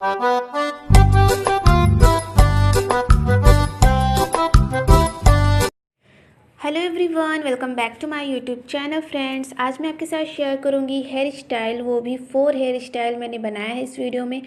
Hello everyone, welcome back to my YouTube channel friends. आज मैं आपके साथ शेयर करूंगी हेयर स्टाइल, वो भी 4 हेयर स्टाइल मैंने बनाया है इस वीडियो में।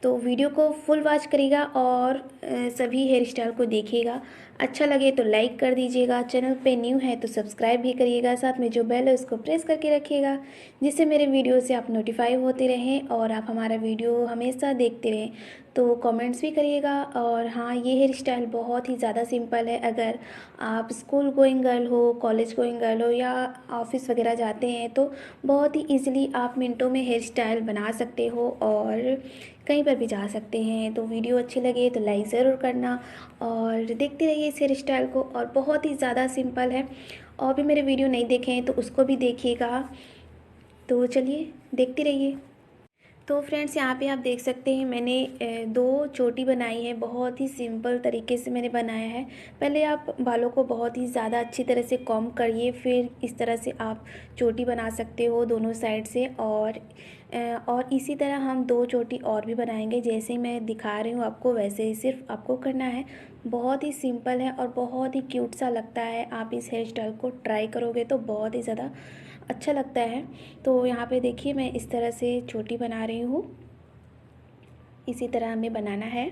तो वीडियो को फुल वॉच करिएगा और सभी हेयर स्टाइल को देखिएगा। अच्छा लगे तो लाइक कर दीजिएगा, चैनल पे न्यू है तो सब्सक्राइब भी करिएगा, साथ में जो बेल है उसको प्रेस करके रखिएगा जिससे मेरे वीडियो से आप नोटिफाई होते रहें और आप हमारा वीडियो हमेशा देखते रहें। तो कमेंट्स भी करिएगा। और हाँ, ये हेयर स्टाइल बहुत ही ज़्यादा सिंपल है। अगर आप स्कूल गोइंग गर्ल हो, कॉलेज गोइंग गर्ल हो या ऑफिस वगैरह जाते हैं तो बहुत ही इजीली आप मिनटों में हेयर स्टाइल बना सकते हो और कहीं पर भी जा सकते हैं। तो वीडियो अच्छी लगे तो लाइक ज़रूर करना और देखते रहिए इस हेयर स्टाइल को। और बहुत ही ज़्यादा सिंपल है। और भी मेरे वीडियो नहीं देखे हैं तो उसको भी देखिएगा। तो चलिए देखते रहिए। तो फ्रेंड्स, यहाँ पे आप देख सकते हैं मैंने 2 चोटी बनाई है। बहुत ही सिंपल तरीके से मैंने बनाया है। पहले आप बालों को बहुत ही ज़्यादा अच्छी तरह से कॉम्ब करिए, फिर इस तरह से आप चोटी बना सकते हो दोनों साइड से। और इसी तरह हम 2 चोटी और भी बनाएंगे, जैसे मैं दिखा रही हूँ आपको वैसे ही सिर्फ आपको करना है। बहुत ही सिंपल है और बहुत ही क्यूट सा लगता है। आप इस हेयर स्टाइल को ट्राई करोगे तो बहुत ही ज़्यादा अच्छा लगता है। तो यहाँ पे देखिए मैं इस तरह से छोटी बना रही हूँ, इसी तरह हमें बनाना है।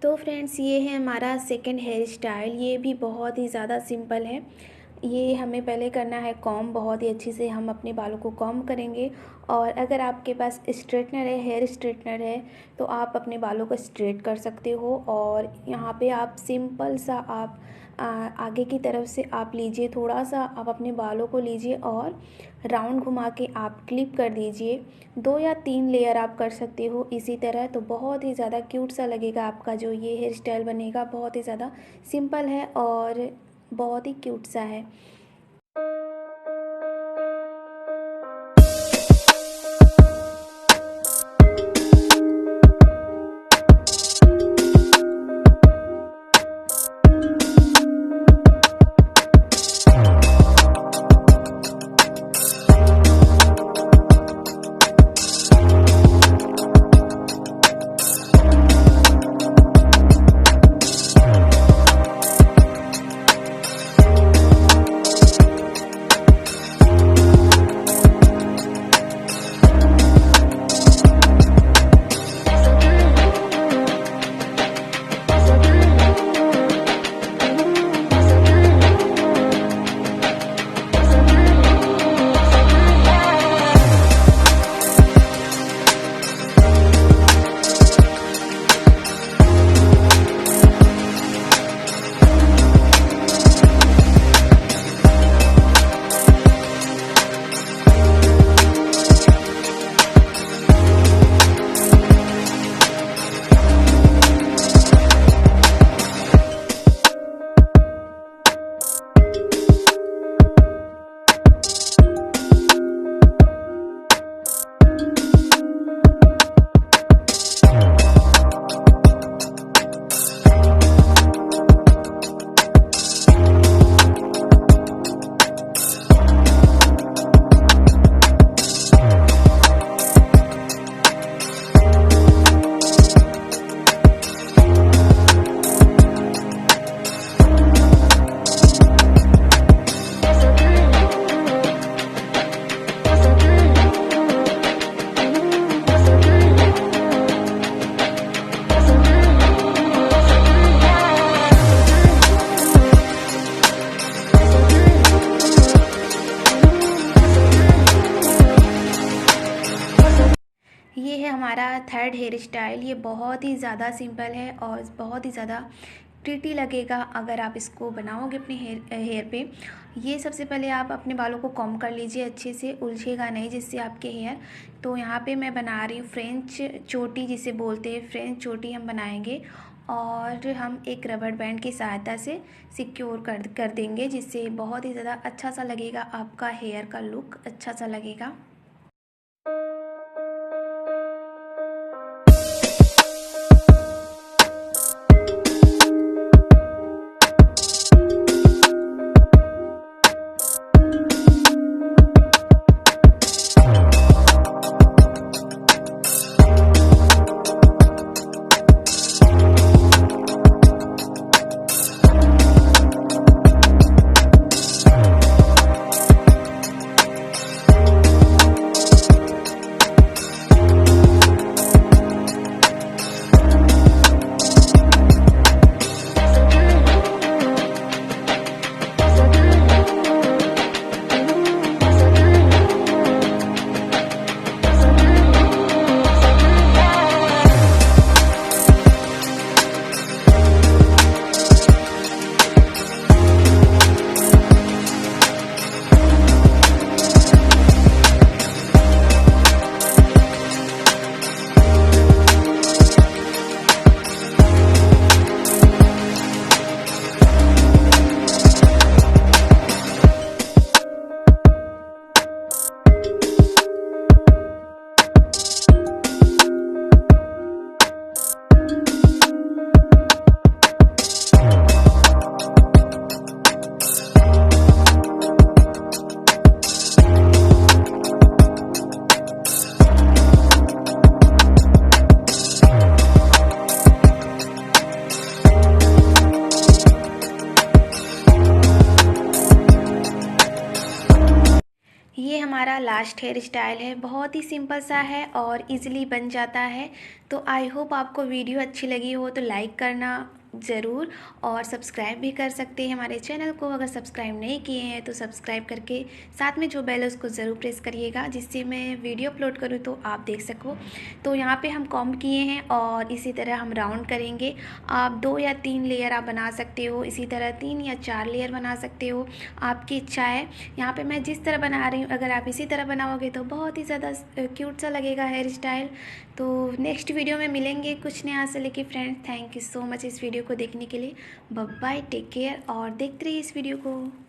तो फ्रेंड्स, ये है हमारा सेकंड हेयर स्टाइल। ये भी बहुत ही ज़्यादा सिंपल है। ये हमें पहले करना है कॉम्ब। बहुत ही अच्छी से हम अपने बालों को कॉम्ब करेंगे। और अगर आपके पास स्ट्रेटनर है, हेयर स्ट्रेटनर है, तो आप अपने बालों को स्ट्रेट कर सकते हो। और यहाँ पे आप सिंपल सा आप आगे की तरफ से आप लीजिए, थोड़ा सा आप अपने बालों को लीजिए और राउंड घुमा के आप क्लिप कर दीजिए। 2 या 3 लेयर आप कर सकते हो इसी तरह। तो बहुत ही ज़्यादा क्यूट सा लगेगा आपका जो ये हेयर स्टाइल बनेगा। बहुत ही ज़्यादा सिंपल है और बहुत ही क्यूट सा है। ये है हमारा थर्ड हेयर स्टाइल। ये बहुत ही ज़्यादा सिंपल है और बहुत ही ज़्यादा प्रीटी लगेगा अगर आप इसको बनाओगे अपने हेयर पे। ये सबसे पहले आप अपने बालों को कॉम्ब कर लीजिए अच्छे से, उलझेगा नहीं जिससे आपके हेयर। तो यहाँ पे मैं बना रही हूँ फ्रेंच चोटी, जिसे बोलते हैं फ्रेंच चोटी हम बनाएंगे। और हम एक रबड़ बैंड की सहायता से सिक्योर कर देंगे, जिससे बहुत ही ज़्यादा अच्छा सा लगेगा, आपका हेयर का लुक अच्छा सा लगेगा। ये हमारा लास्ट हेयर स्टाइल है, बहुत ही सिंपल सा है और इजीली बन जाता है। तो आई होप आपको वीडियो अच्छी लगी हो तो लाइक करना ज़रूर, और सब्सक्राइब भी कर सकते हैं हमारे चैनल को। अगर सब्सक्राइब नहीं किए हैं तो सब्सक्राइब करके साथ में जो बेल है उसको ज़रूर प्रेस करिएगा, जिससे मैं वीडियो अपलोड करूँ तो आप देख सको। तो यहाँ पे हम कॉम्ब किए हैं और इसी तरह हम राउंड करेंगे। आप 2 या 3 लेयर आप बना सकते हो, इसी तरह 3 या 4 लेयर बना सकते हो, आपकी इच्छा है। यहाँ पे मैं जिस तरह बना रही हूँ, अगर आप इसी तरह बनाओगे तो बहुत ही ज़्यादा क्यूट सा लगेगा हेयर स्टाइल। तो नेक्स्ट वीडियो में मिलेंगे कुछ नया से लेके friends. Thank you so much इस वीडियो को देखने के लिए। बाय बाय, टेक केयर और देखते रहिए इस वीडियो को।